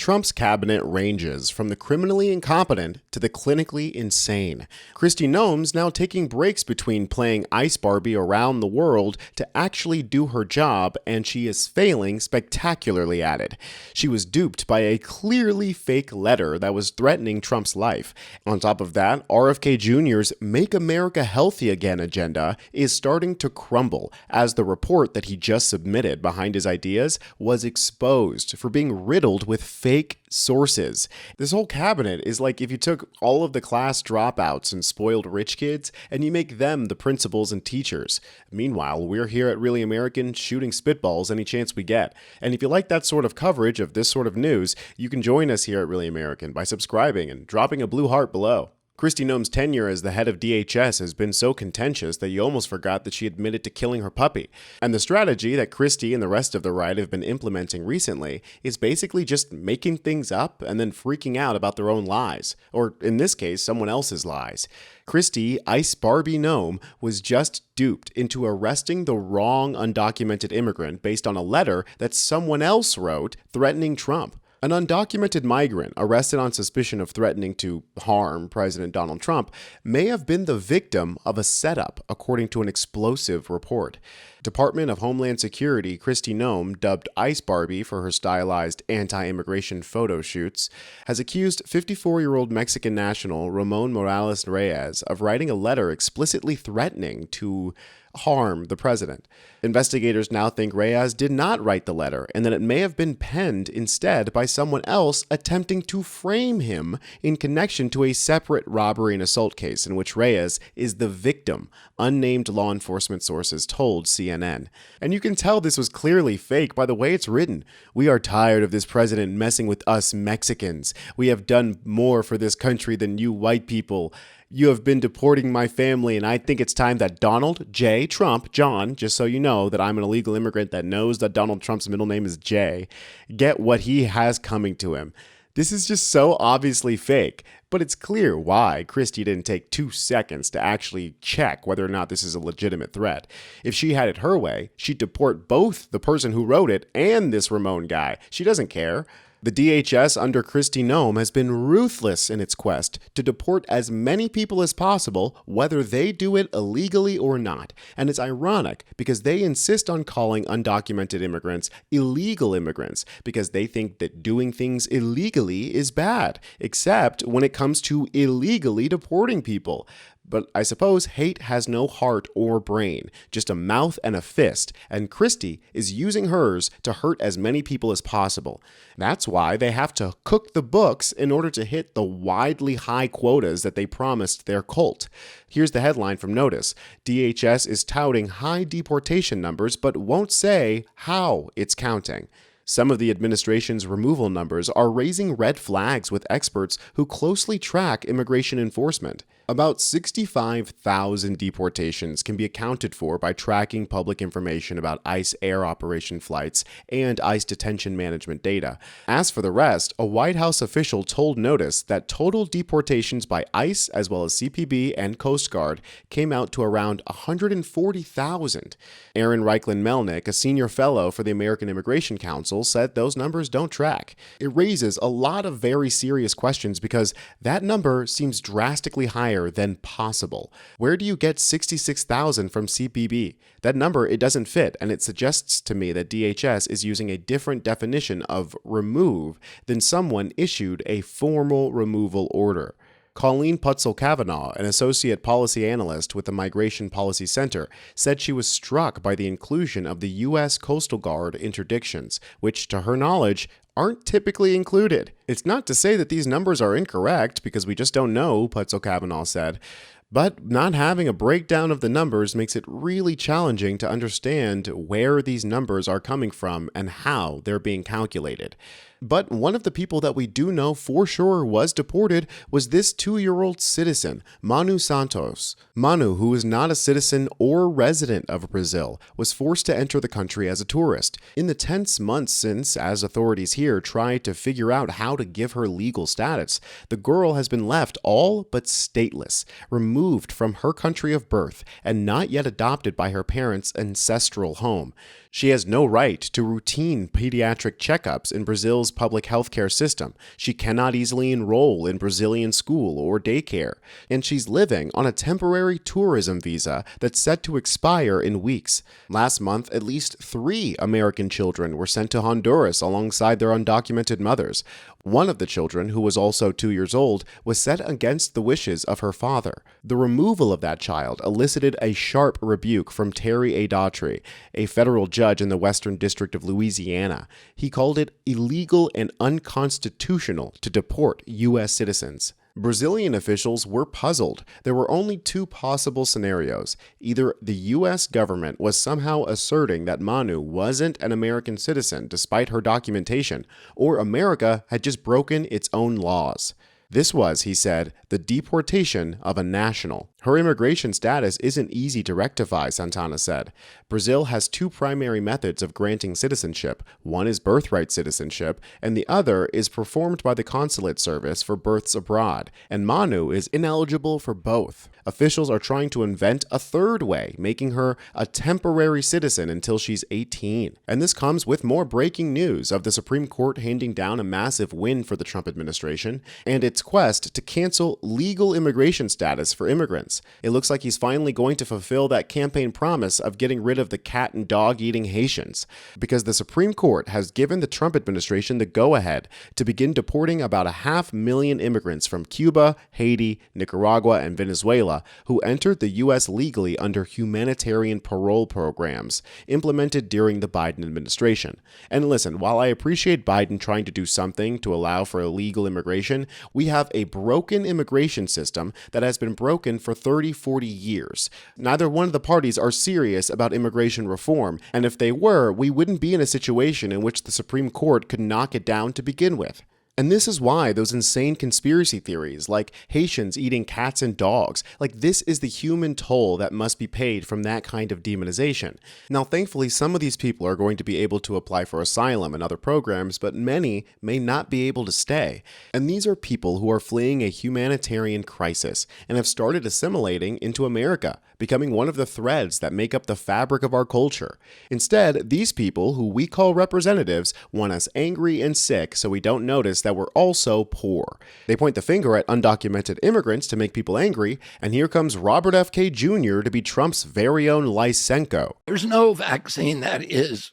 Trump's cabinet ranges from the criminally incompetent to the clinically insane. Kristi Noem's now taking breaks between playing Ice Barbie around the world to actually do her job, and she is failing spectacularly at it. She was duped by a clearly fake letter that was threatening Trump's life. On top of that, RFK Jr.'s Make America Healthy Again agenda is starting to crumble, as the report that he just submitted behind his ideas was exposed for being riddled with fake sources. This whole cabinet is like if you took all of the class dropouts and spoiled rich kids and you make them the principals and teachers. Meanwhile, we're here at Really American shooting spitballs any chance we get. And if you like that sort of coverage of this sort of news, you can join us here at Really American by subscribing and dropping a blue heart below. Kristi Noem's tenure as the head of DHS has been so contentious that you almost forgot that she admitted to killing her puppy. And the strategy that Kristi and the rest of the right have been implementing recently is basically just making things up and then freaking out about their own lies, or in this case, someone else's lies. Kristi Ice Barbie Noem was just duped into arresting the wrong undocumented immigrant based on a letter that someone else wrote threatening Trump. An undocumented migrant arrested on suspicion of threatening to harm President Donald Trump may have been the victim of a setup, according to an explosive report. Department of Homeland Security Kristi Noem, dubbed Ice Barbie for her stylized anti-immigration photo shoots, has accused 54-year-old Mexican national Ramon Morales Reyes of writing a letter explicitly threatening to harm the president. Investigators now think Reyes did not write the letter and that it may have been penned instead by someone else attempting to frame him in connection to a separate robbery and assault case in which Reyes is the victim, unnamed law enforcement sources told CNN. And you can tell this was clearly fake by the way it's written. We are tired of this president messing with us Mexicans. We have done more for this country than you white people. You have been deporting my family, and I think it's time that Donald J. Trump, John, just so you know that I'm an illegal immigrant that knows that Donald Trump's middle name is J, get what he has coming to him. This is just so obviously fake, but it's clear why Kristi didn't take 2 seconds to actually check whether or not this is a legitimate threat. If she had it her way, she'd deport both the person who wrote it and this Ramon guy. She doesn't care. The DHS under Kristi Noem has been ruthless in its quest to deport as many people as possible, whether they do it illegally or not. And it's ironic because they insist on calling undocumented immigrants illegal immigrants because they think that doing things illegally is bad, except when it comes to illegally deporting people. But I suppose hate has no heart or brain, just a mouth and a fist, and Kristi is using hers to hurt as many people as possible. That's why they have to cook the books in order to hit the widely high quotas that they promised their cult. Here's the headline from Notice. DHS is touting high deportation numbers but won't say how it's counting. Some of the administration's removal numbers are raising red flags with experts who closely track immigration enforcement. About 65,000 deportations can be accounted for by tracking public information about ICE air operation flights and ICE detention management data. As for the rest, a White House official told Notice that total deportations by ICE as well as CPB and Coast Guard came out to around 140,000. Aaron Reichlin-Melnick, a senior fellow for the American Immigration Council, said those numbers don't track. It raises a lot of very serious questions because that number seems drastically higher than possible. Where do you get 66,000 from CPB? That number, it doesn't fit, and it suggests to me that DHS is using a different definition of remove than someone issued a formal removal order. Colleen Putzel-Kavanaugh, an associate policy analyst with the Migration Policy Center, said she was struck by the inclusion of the U.S. Coastal Guard interdictions, which, to her knowledge, aren't typically included. It's not to say that these numbers are incorrect, because we just don't know, Putzel-Kavanaugh said. But not having a breakdown of the numbers makes it really challenging to understand where these numbers are coming from and how they're being calculated. But one of the people that we do know for sure was deported was this 2-year-old citizen, Manu Santos. Manu, who is not a citizen or resident of Brazil, was forced to enter the country as a tourist. In the tense months since, as authorities here tried to figure out how to give her legal status, the girl has been left all but stateless, removed from her country of birth, and not yet adopted by her parents' ancestral home. She has no right to routine pediatric checkups in Brazil's public healthcare system. She cannot easily enroll in Brazilian school or daycare. And she's living on a temporary tourism visa that's set to expire in weeks. Last month, at least 3 American children were sent to Honduras alongside their undocumented mothers. One of the children, who was also 2 years old, was set against the wishes of her father. The removal of that child elicited a sharp rebuke from Terry A. Daughtry, a federal judge in the Western District of Louisiana. He called it illegal and unconstitutional to deport U.S. citizens. Brazilian officials were puzzled. There were only 2 possible scenarios. Either the U.S. government was somehow asserting that Manu wasn't an American citizen despite her documentation, or America had just broken its own laws. This was, he said, the deportation of a national. Her immigration status isn't easy to rectify, Santana said. Brazil has 2 primary methods of granting citizenship. One is birthright citizenship, and the other is performed by the consulate service for births abroad, and Manu is ineligible for both. Officials are trying to invent a third way, making her a temporary citizen until she's 18. And this comes with more breaking news of the Supreme Court handing down a massive win for the Trump administration and its quest to cancel legal immigration status for immigrants. It looks like he's finally going to fulfill that campaign promise of getting rid of the cat and dog eating Haitians, because the Supreme Court has given the Trump administration the go-ahead to begin deporting about 500,000 immigrants from Cuba, Haiti, Nicaragua, and Venezuela who entered the U.S. legally under humanitarian parole programs implemented during the Biden administration. And listen, while I appreciate Biden trying to do something to allow for illegal immigration, we have a broken immigration system that has been broken for 30-40 years. Neither one of the parties are serious about immigration reform, and if they were, we wouldn't be in a situation in which the Supreme Court could knock it down to begin with. And this is why those insane conspiracy theories like Haitians eating cats and dogs, like this is the human toll that must be paid from that kind of demonization. Now, thankfully, some of these people are going to be able to apply for asylum and other programs, but many may not be able to stay. And these are people who are fleeing a humanitarian crisis and have started assimilating into America, becoming one of the threads that make up the fabric of our culture. Instead, these people, who we call representatives, want us angry and sick so we don't notice that we're also poor. They point the finger at undocumented immigrants to make people angry, and here comes Robert F. K. Jr. to be Trump's very own Lysenko. There's no vaccine that is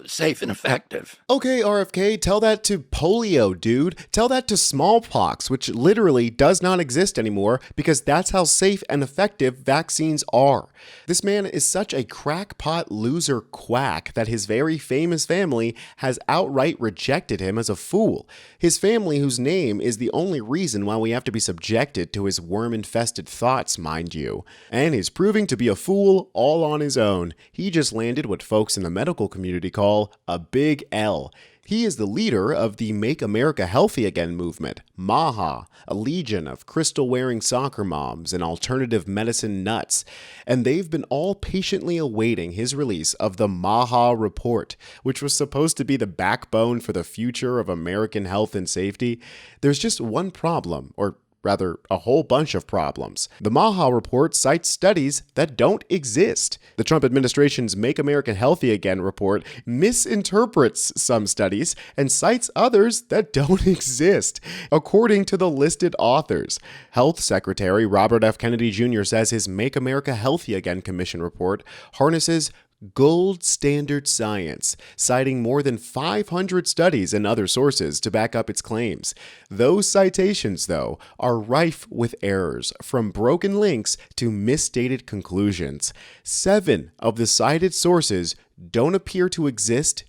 safe and effective. Okay, RFK, tell that to polio, dude. Tell that to smallpox, which literally does not exist anymore because that's how safe and effective vaccines are. This man is such a crackpot loser quack that his very famous family has outright rejected him as a fool. His family, whose name is the only reason why we have to be subjected to his worm-infested thoughts, mind you. And he's proving to be a fool all on his own. He just landed what folks in the medical community call a big L. He is the leader of the Make America Healthy Again movement, MAHA, a legion of crystal-wearing soccer moms and alternative medicine nuts, and they've been all patiently awaiting his release of the MAHA report, which was supposed to be the backbone for the future of American health and safety. There's just one problem, or rather, a whole bunch of problems. The MAHA report cites studies that don't exist. The Trump administration's Make America Healthy Again report misinterprets some studies and cites others that don't exist, according to the listed authors. Health Secretary Robert F. Kennedy Jr. says his Make America Healthy Again Commission report harnesses gold standard science, citing more than 500 studies and other sources to back up its claims. Those citations, though, are rife with errors, from broken links to misstated conclusions. 7 of the cited sources don't appear to exist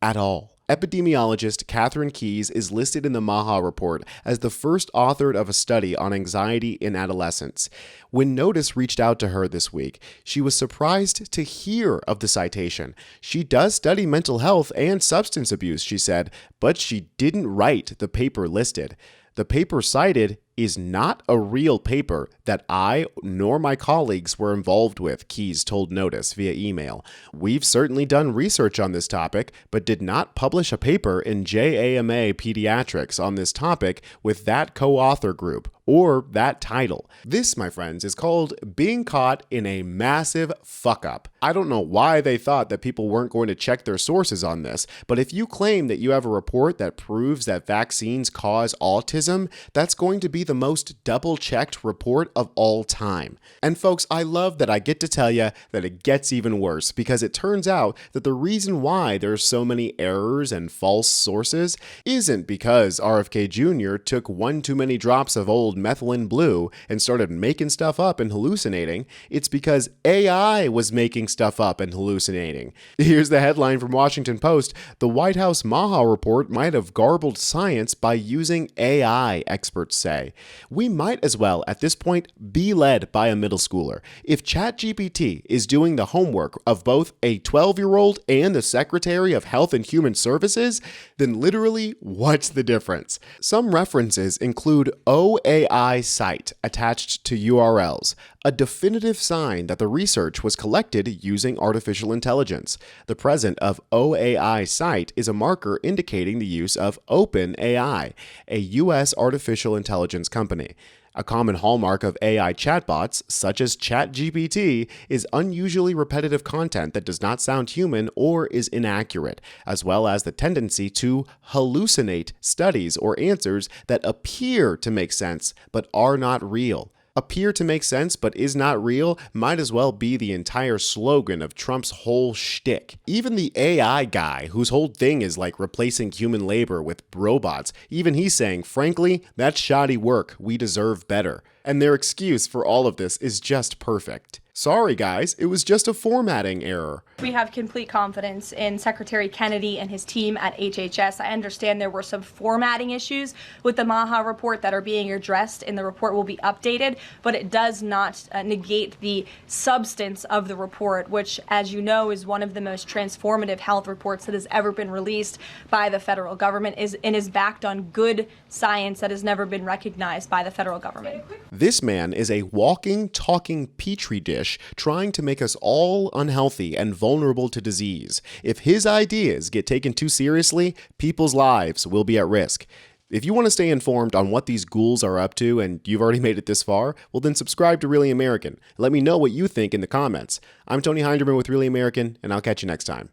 at all. Epidemiologist Catherine Keyes is listed in the MAHA report as the first author of a study on anxiety in adolescents. When Notice reached out to her this week, she was surprised to hear of the citation. She does study mental health and substance abuse, she said, but she didn't write the paper listed. The paper cited is not a real paper that I nor my colleagues were involved with, Keyes told Notice via email. We've certainly done research on this topic, but did not publish a paper in JAMA Pediatrics on this topic with that co-author group, or that title. This, my friends, is called being caught in a massive fuck up. I don't know why they thought that people weren't going to check their sources on this, but if you claim that you have a report that proves that vaccines cause autism, that's going to be the most double-checked report of all time. And folks, I love that I get to tell you that it gets even worse, because it turns out that the reason why there's so many errors and false sources isn't because RFK Jr. took one too many drops of old methylene blue and started making stuff up and hallucinating. It's because AI was making stuff up and hallucinating. Here's the headline from Washington Post. The White House Maha report might have garbled science by using AI, experts say. We might as well, at this point, be led by a middle schooler. If ChatGPT is doing the homework of both a 12-year-old and the Secretary of Health and Human Services, then literally, what's the difference? Some references include OAI site attached to URLs, a definitive sign that the research was collected using artificial intelligence. The presence of OAI site is a marker indicating the use of OpenAI, a U.S. artificial intelligence company. A common hallmark of AI chatbots, such as ChatGPT, is unusually repetitive content that does not sound human or is inaccurate, as well as the tendency to hallucinate studies or answers that appear to make sense but are not real. Appear to make sense but is not real might as well be the entire slogan of Trump's whole shtick. Even the AI guy, whose whole thing is like replacing human labor with robots, even he's saying, frankly, that's shoddy work. We deserve better. And their excuse for all of this is just perfect. Sorry guys, it was just a formatting error. We have complete confidence in Secretary Kennedy and his team at HHS. I understand there were some formatting issues with the Maha report that are being addressed, and the report will be updated, but it does not negate the substance of the report, which, as you know, is one of the most transformative health reports that has ever been released by the federal government and is backed on good science that has never been recognized by the federal government. This man is a walking, talking petri dish trying to make us all unhealthy and vulnerable to disease. If his ideas get taken too seriously, people's lives will be at risk. If you want to stay informed on what these ghouls are up to and you've already made it this far, well then subscribe to Really American. Let me know what you think in the comments. I'm Tony Hinderman with Really American, and I'll catch you next time.